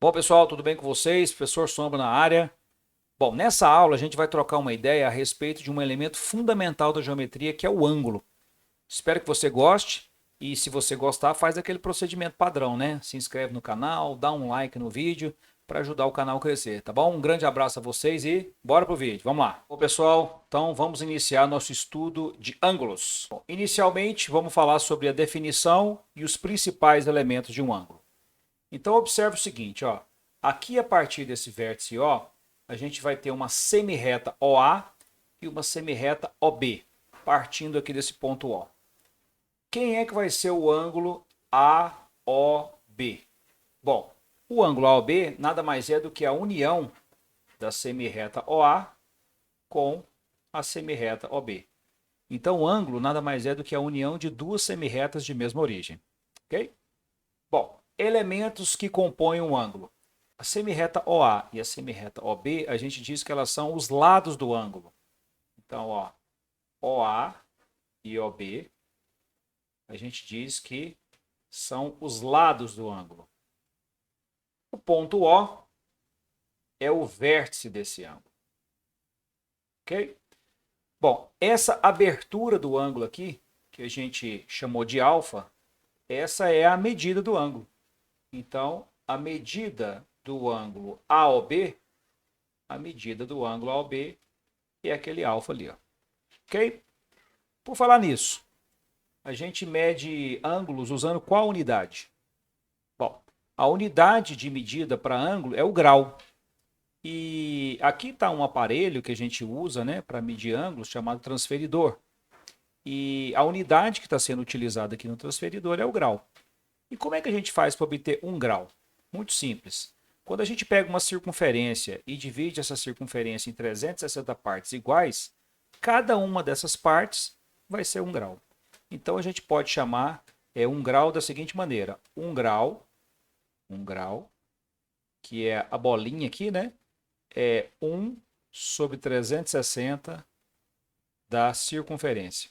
Bom, pessoal, tudo bem com vocês? Professor Sombra na área. Bom, nessa aula a gente vai trocar uma ideia a respeito de um elemento fundamental da geometria, que é o ângulo. Espero que você goste e se você gostar, faz aquele procedimento padrão, né? Se inscreve no canal, dá um like no vídeo para ajudar o canal a crescer, tá bom? Um grande abraço a vocês e bora pro vídeo. Vamos lá. Bom, pessoal, então vamos iniciar nosso estudo de ângulos. Bom, inicialmente, vamos falar sobre a definição e os principais elementos de um ângulo. Então observe o seguinte, ó. Aqui a partir desse vértice O, a gente vai ter uma semirreta OA e uma semirreta OB, partindo aqui desse ponto O. Quem é que vai ser o ângulo AOB? Bom, o ângulo AOB nada mais é do que a união da semirreta OA com a semirreta OB. Então o ângulo nada mais é do que a união de duas semirretas de mesma origem. Ok? Bom, elementos que compõem um ângulo. A semirreta OA e a semirreta OB, a gente diz que elas são os lados do ângulo. Então, ó, OA e OB, a gente diz que são os lados do ângulo. O ponto O é o vértice desse ângulo. Ok? Bom, essa abertura do ângulo aqui, que a gente chamou de alfa, essa é a medida do ângulo. Então, a medida do ângulo AOB, a medida do ângulo AOB é aquele alfa ali, ó. Ok? Por falar nisso, a gente mede ângulos usando qual unidade? Bom, a unidade de medida para ângulo é o grau. E aqui está um aparelho que a gente usa, né, para medir ângulos, chamado transferidor. E a unidade que está sendo utilizada aqui no transferidor é o grau. E como é que a gente faz para obter um grau? Muito simples. Quando a gente pega uma circunferência e divide essa circunferência em 360 partes iguais, cada uma dessas partes vai ser um grau. Então a gente pode chamar um grau da seguinte maneira: um grau, que é a bolinha aqui, né? É 1 sobre 360 da circunferência.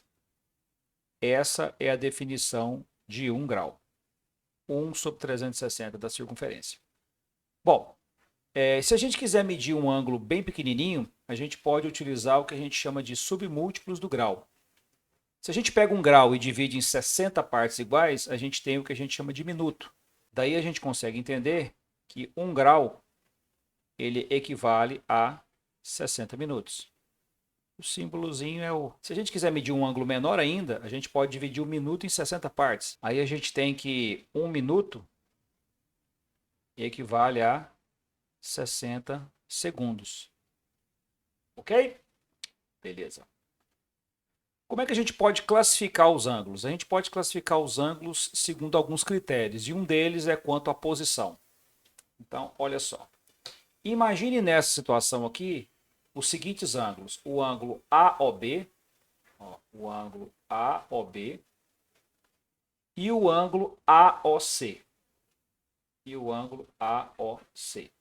Essa é a definição de um grau. 1 sobre 360 da circunferência. Bom, se a gente quiser medir um ângulo bem pequenininho, a gente pode utilizar o que a gente chama de submúltiplos do grau. Se a gente pega um grau e divide em 60 partes iguais, a gente tem o que a gente chama de minuto. Daí a gente consegue entender que um grau ele equivale a 60 minutos. O símbolozinho é o... Se a gente quiser medir um ângulo menor ainda, a gente pode dividir um minuto em 60 partes. Aí a gente tem que um minuto equivale a 60 segundos. Ok? Beleza. Como é que a gente pode classificar os ângulos? A gente pode classificar os ângulos segundo alguns critérios, e um deles é quanto à posição. Então, olha só. Imagine nessa situação aqui os seguintes ângulos: o ângulo AOB, ó, o ângulo AOB e o ângulo AOC. E o ângulo AOC.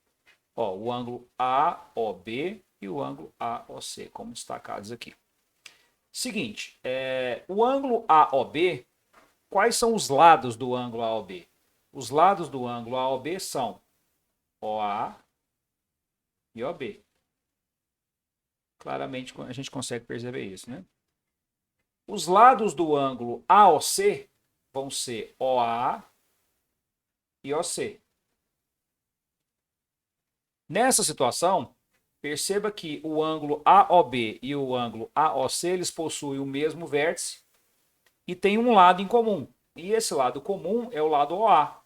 Ó, o ângulo AOB e o ângulo AOC, como destacados aqui. Seguinte, o ângulo AOB, quais são os lados do ângulo AOB? Os lados do ângulo AOB são OA e OB. Claramente a gente consegue perceber isso, né? Os lados do ângulo AOC vão ser OA e OC. Nessa situação, perceba que o ângulo AOB e o ângulo AOC eles possuem o mesmo vértice e tem um lado em comum. E esse lado comum é o lado OA.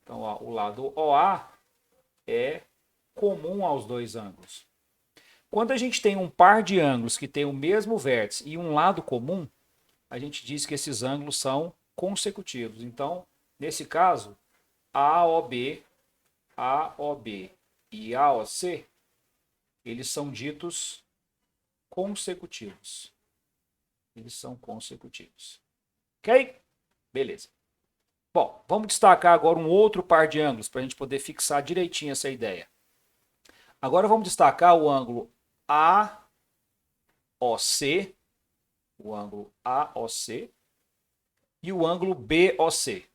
Então, ó, o lado OA é comum aos dois ângulos. Quando a gente tem um par de ângulos que tem o mesmo vértice e um lado comum, a gente diz que esses ângulos são consecutivos. Então, nesse caso, AOB, AOB e AOC, eles são ditos consecutivos. Eles são consecutivos. Ok? Beleza. Bom, vamos destacar agora um outro par de ângulos para a gente poder fixar direitinho essa ideia. Agora vamos destacar o ângulo AOC, o ângulo AOC e o ângulo BOC.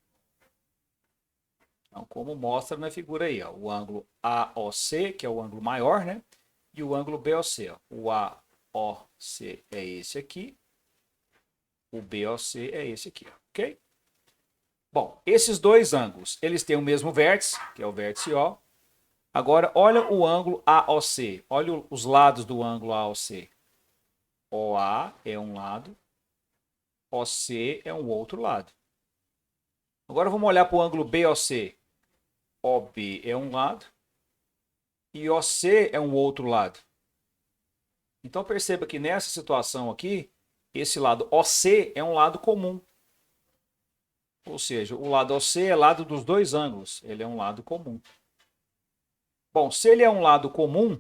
Então, como mostra na figura aí, ó, o ângulo AOC, que é o ângulo maior, né? E o ângulo BOC. Ó. O AOC é esse aqui, o BOC é esse aqui, ok? Bom, esses dois ângulos, eles têm o mesmo vértice, que é o vértice O. Agora, olha o ângulo AOC. Olha os lados do ângulo AOC. OA é um lado, OC é um outro lado. Agora vamos olhar para o ângulo BOC. OB é um lado e OC é um outro lado. Então perceba que nessa situação aqui, esse lado OC é um lado comum. Ou seja, o lado OC é lado dos dois ângulos. Ele é um lado comum. Bom, se ele é um lado comum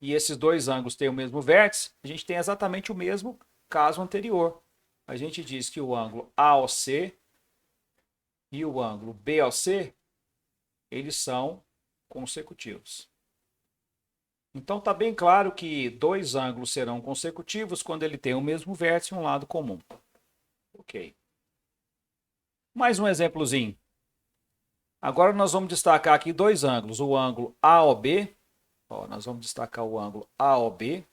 e esses dois ângulos têm o mesmo vértice, a gente tem exatamente o mesmo caso anterior. A gente diz que o ângulo AOC e o ângulo BOC, eles são consecutivos. Então está bem claro que dois ângulos serão consecutivos quando ele tem o mesmo vértice e um lado comum. Ok. Mais um exemplozinho. Agora nós vamos destacar aqui dois ângulos. O ângulo AOB. Ó, nós vamos destacar o ângulo AOB.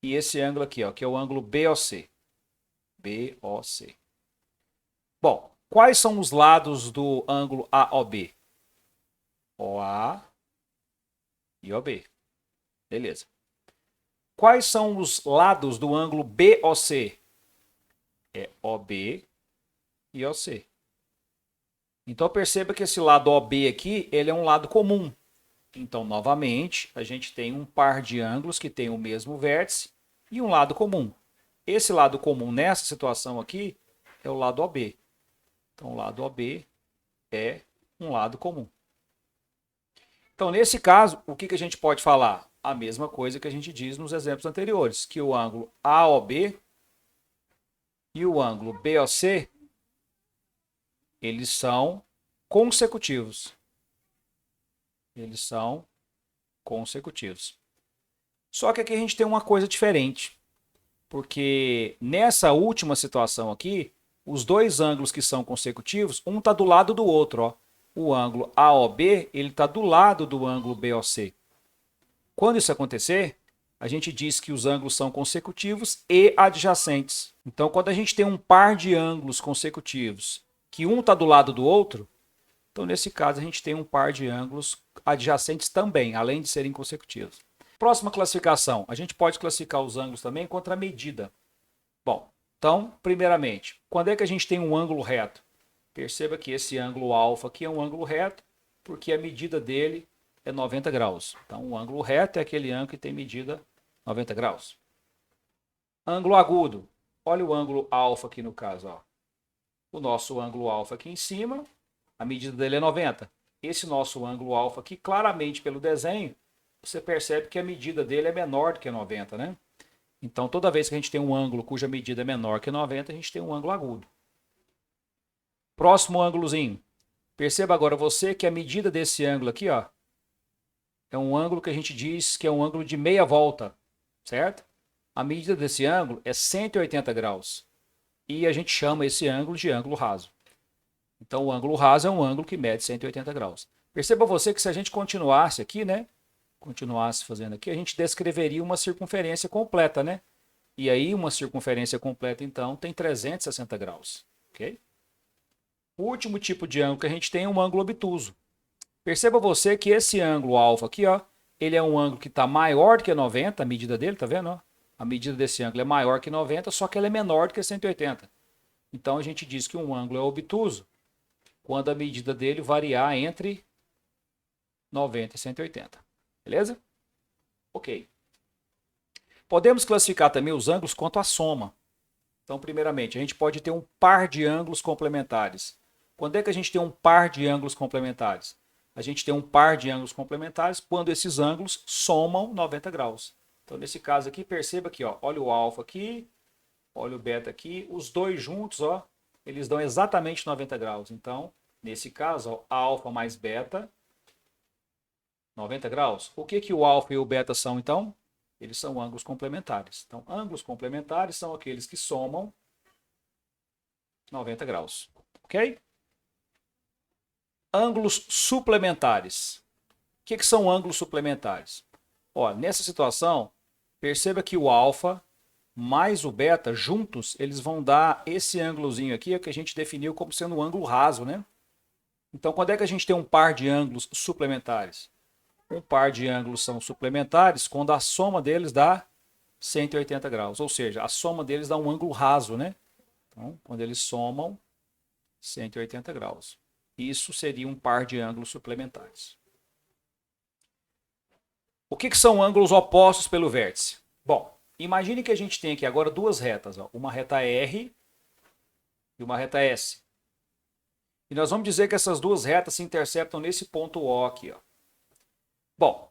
E esse ângulo aqui, ó, que é o ângulo BOC. BOC. Bom, quais são os lados do ângulo AOB? OA e OB. Beleza. Quais são os lados do ângulo BOC? É OB e OC. Então perceba que esse lado OB aqui, ele é um lado comum. Então, novamente, a gente tem um par de ângulos que tem o mesmo vértice e um lado comum. Esse lado comum nessa situação aqui é o lado OB. Então, o lado OB é um lado comum. Então, nesse caso, o que a gente pode falar? A mesma coisa que a gente diz nos exemplos anteriores, que o ângulo AOB e o ângulo BOC, eles são consecutivos. Eles são consecutivos. Só que aqui a gente tem uma coisa diferente, porque nessa última situação aqui, os dois ângulos que são consecutivos, um está do lado do outro. Ó. O ângulo AOB está do lado do ângulo BOC. Quando isso acontecer, a gente diz que os ângulos são consecutivos e adjacentes. Então, quando a gente tem um par de ângulos consecutivos, que um está do lado do outro, então nesse caso a gente tem um par de ângulos adjacentes também, além de serem consecutivos. Próxima classificação, a gente pode classificar os ângulos também contra a medida. Bom, então, primeiramente, quando é que a gente tem um ângulo reto? Perceba que esse ângulo alfa aqui é um ângulo reto, porque a medida dele é 90 graus. Então, o ângulo reto é aquele ângulo que tem medida 90 graus. Ângulo agudo. Olha o ângulo alfa aqui no caso. Ó. O nosso ângulo alfa aqui em cima, a medida dele é 90. Esse nosso ângulo alfa aqui, claramente pelo desenho, você percebe que a medida dele é menor do que 90, né? Então, toda vez que a gente tem um ângulo cuja medida é menor que 90, a gente tem um ângulo agudo. Próximo ângulozinho. Perceba agora você que a medida desse ângulo aqui, ó, é um ângulo que a gente diz que é um ângulo de meia volta, certo? A medida desse ângulo é 180 graus. E a gente chama esse ângulo de ângulo raso. Então, o ângulo raso é um ângulo que mede 180 graus. Perceba você que se a gente continuasse aqui, né? Continuasse fazendo aqui, a gente descreveria uma circunferência completa, né? E aí, uma circunferência completa, então, tem 360 graus, ok? O último tipo de ângulo que a gente tem é um ângulo obtuso. Perceba você que esse ângulo alfa aqui, ó, ele é um ângulo que está maior do que 90, a medida dele, tá vendo? Ó? A medida desse ângulo é maior que 90, só que ele é menor do que 180. Então, a gente diz que um ângulo é obtuso quando a medida dele variar entre 90 e 180. Beleza? Ok. Podemos classificar também os ângulos quanto à soma. Então, primeiramente, a gente pode ter um par de ângulos complementares. Quando é que a gente tem um par de ângulos complementares? A gente tem um par de ângulos complementares quando esses ângulos somam 90 graus. Então, nesse caso aqui, perceba aqui, ó, olha o alfa aqui, olha o beta aqui, os dois juntos, ó, eles dão exatamente 90 graus. Então, nesse caso, ó, alfa mais beta, 90 graus. O que o alfa e o beta são, então? Eles são ângulos complementares. Então, ângulos complementares são aqueles que somam 90 graus. Ok? ângulos suplementares. O que são ângulos suplementares? Ó, nessa situação, perceba que o alfa mais o beta, juntos, eles vão dar esse ângulozinho aqui, que a gente definiu como sendo um ângulo raso, né? Então, quando é que a gente tem um par de ângulos suplementares? Um par de ângulos são suplementares quando a soma deles dá 180 graus, ou seja, a soma deles dá um ângulo raso, né? Então, quando eles somam 180 graus. Isso seria um par de ângulos suplementares. O que são ângulos opostos pelo vértice? Bom, imagine que a gente tem aqui agora duas retas, ó, uma reta R e uma reta S. E nós vamos dizer que essas duas retas se interceptam nesse ponto O aqui. Ó. Bom,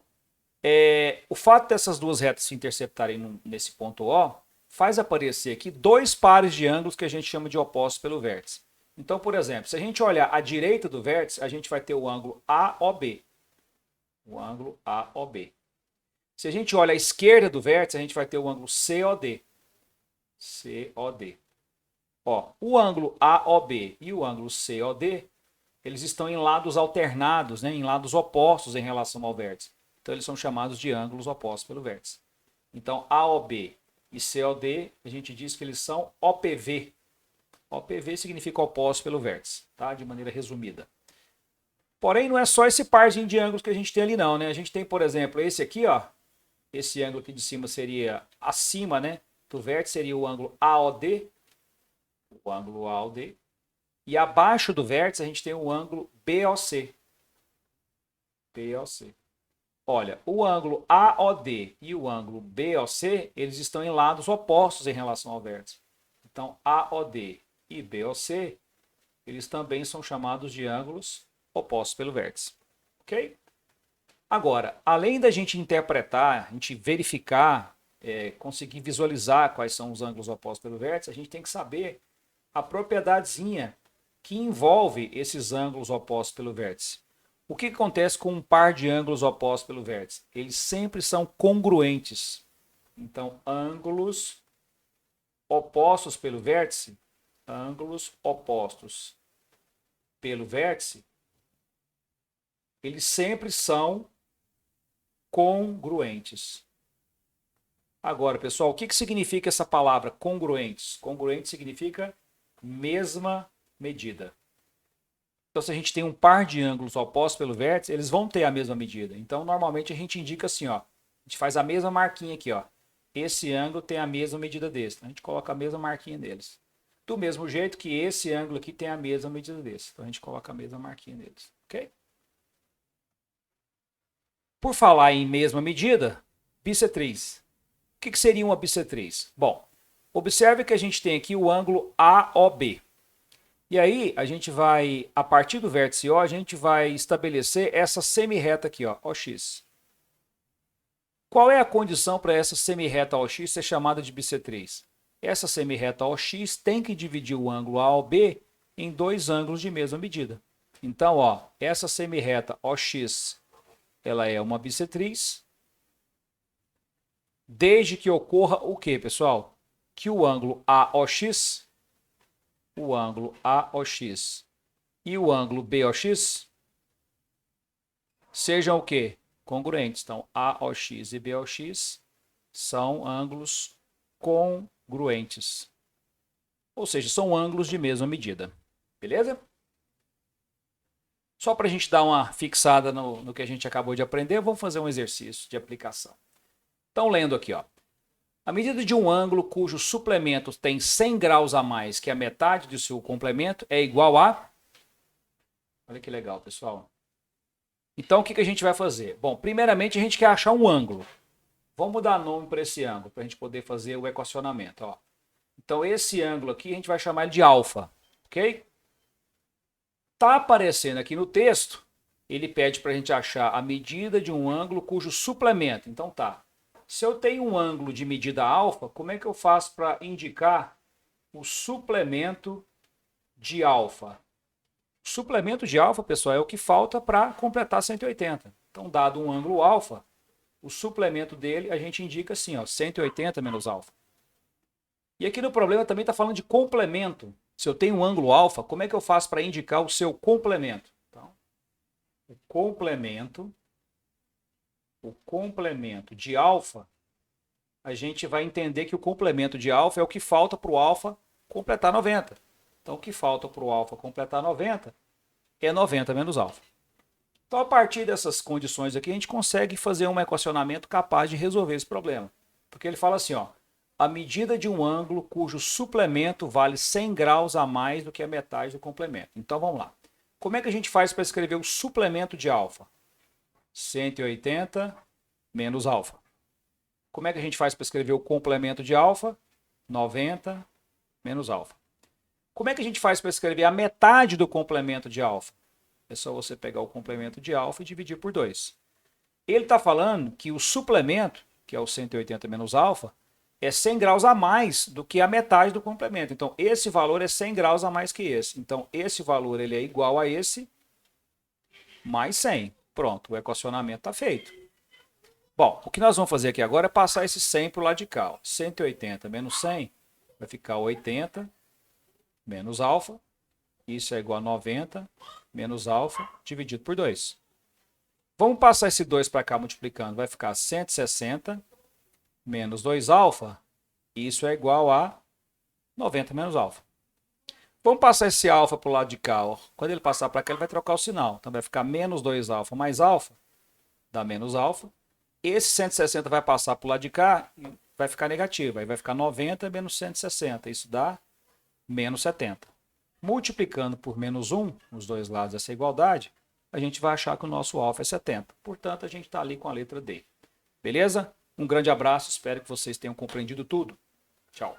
o fato dessas duas retas se interceptarem nesse ponto O faz aparecer aqui dois pares de ângulos que a gente chama de opostos pelo vértice. Então, por exemplo, se a gente olhar à direita do vértice, a gente vai ter o ângulo AOB. O ângulo AOB. Se a gente olha à esquerda do vértice, a gente vai ter o ângulo COD. COD. Ó, o ângulo AOB e o ângulo COD, eles estão em lados alternados, né, em lados opostos em relação ao vértice. Então, eles são chamados de ângulos opostos pelo vértice. Então, AOB e COD, a gente diz que eles são OPV. OPV significa opostos pelo vértice, tá? De maneira resumida. Porém, não é só esse parzinho de ângulos que a gente tem ali não, né? A gente tem, por exemplo, esse aqui, ó. Esse ângulo aqui de cima seria acima, né, do vértice, seria o ângulo AOD. O ângulo AOD. E abaixo do vértice a gente tem o ângulo BOC. BOC. Olha, o ângulo AOD e o ângulo BOC, eles estão em lados opostos em relação ao vértice. Então, AOD e BOC, eles também são chamados de ângulos opostos pelo vértice. Ok? Agora, além da gente interpretar, a gente verificar, conseguir visualizar quais são os ângulos opostos pelo vértice, a gente tem que saber a propriedadezinha que envolve esses ângulos opostos pelo vértice. O que acontece com um par de ângulos opostos pelo vértice? Eles sempre são congruentes. Então, ângulos opostos pelo vértice, ângulos opostos pelo vértice, eles sempre são congruentes. Agora, pessoal, o que significa essa palavra congruentes? Congruente significa mesma medida. Então, se a gente tem um par de ângulos opostos pelo vértice, eles vão ter a mesma medida. Então, normalmente a gente indica assim, ó, a gente faz a mesma marquinha aqui, ó. Esse ângulo tem a mesma medida desse. Então, a gente coloca a mesma marquinha neles. Do mesmo jeito que esse ângulo aqui tem a mesma medida desse. Então, a gente coloca a mesma marquinha neles. Ok? Por falar em mesma medida, bissetriz. O que seria uma bissetriz? Bom, observe que a gente tem aqui o ângulo AOB. E aí, a gente vai, a partir do vértice O, a gente vai estabelecer essa semirreta aqui, ó, OX. Qual é a condição para essa semirreta OX ser chamada de bissetriz? Essa semirreta OX tem que dividir o ângulo AOB em dois ângulos de mesma medida. Então, ó, essa semirreta OX, ela é uma bissetriz, desde que ocorra o quê, pessoal? Que o ângulo AOX e o ângulo BOX sejam o quê? Congruentes. Então, AOX e BOX são ângulos congruentes. Ou seja, são ângulos de mesma medida. Beleza? Só para a gente dar uma fixada no que a gente acabou de aprender, vamos fazer um exercício de aplicação. Então, lendo aqui, ó. A medida de um ângulo cujo suplemento tem 100 graus a mais que a metade do seu complemento é igual a... Olha que legal, pessoal. Então, o que a gente vai fazer? Bom, primeiramente, a gente quer achar um ângulo. Vamos dar nome para esse ângulo, para a gente poder fazer o equacionamento. Ó. Então, esse ângulo aqui, a gente vai chamar ele de alfa. Ok? Está aparecendo aqui no texto, ele pede para a gente achar a medida de um ângulo cujo suplemento. Então, tá. Se eu tenho um ângulo de medida alfa, como é que eu faço para indicar o suplemento de alfa? O suplemento de alfa, pessoal, é o que falta para completar 180. Então, dado um ângulo alfa, o suplemento dele a gente indica assim, ó, 180 menos alfa. E aqui no problema também está falando de complemento. Se eu tenho um ângulo alfa, como é que eu faço para indicar o seu complemento? Então, o complemento de alfa, a gente vai entender que o complemento de alfa é o que falta para o alfa completar 90. Então, o que falta para o alfa completar 90 é 90 menos alfa. Então, a partir dessas condições aqui, a gente consegue fazer um equacionamento capaz de resolver esse problema. Porque ele fala assim, ó, a medida de um ângulo cujo suplemento vale 100 graus a mais do que a metade do complemento. Então, vamos lá. Como é que a gente faz para escrever o suplemento de alfa? 180 menos alfa. Como é que a gente faz para escrever o complemento de alfa? 90 menos alfa. Como é que a gente faz para escrever a metade do complemento de alfa? É só você pegar o complemento de alfa e dividir por 2. Ele está falando que o suplemento, que é o 180 menos alfa, é 100 graus a mais do que a metade do complemento. Então, esse valor é 100 graus a mais que esse. Então, esse valor ele é igual a esse mais 100. Pronto, o equacionamento está feito. Bom, o que nós vamos fazer aqui agora é passar esse 100 para o lado de cá. 180 menos 100 vai ficar 80 menos alfa. Isso é igual a 90 menos alfa dividido por 2. Vamos passar esse 2 para cá multiplicando. Vai ficar 160 menos 2 alfa. Isso é igual a 90 menos alfa. Vamos passar esse alfa para o lado de cá. Ó. Quando ele passar para cá, ele vai trocar o sinal. Então vai ficar menos 2 alfa mais alfa. Dá menos alfa. Esse 160 vai passar para o lado de cá e vai ficar negativo. Aí vai ficar 90 menos 160. Isso dá menos 70. Multiplicando por menos 1, os dois lados dessa igualdade, a gente vai achar que o nosso alfa é 70. Portanto, a gente está ali com a letra D. Beleza? Um grande abraço, espero que vocês tenham compreendido tudo. Tchau.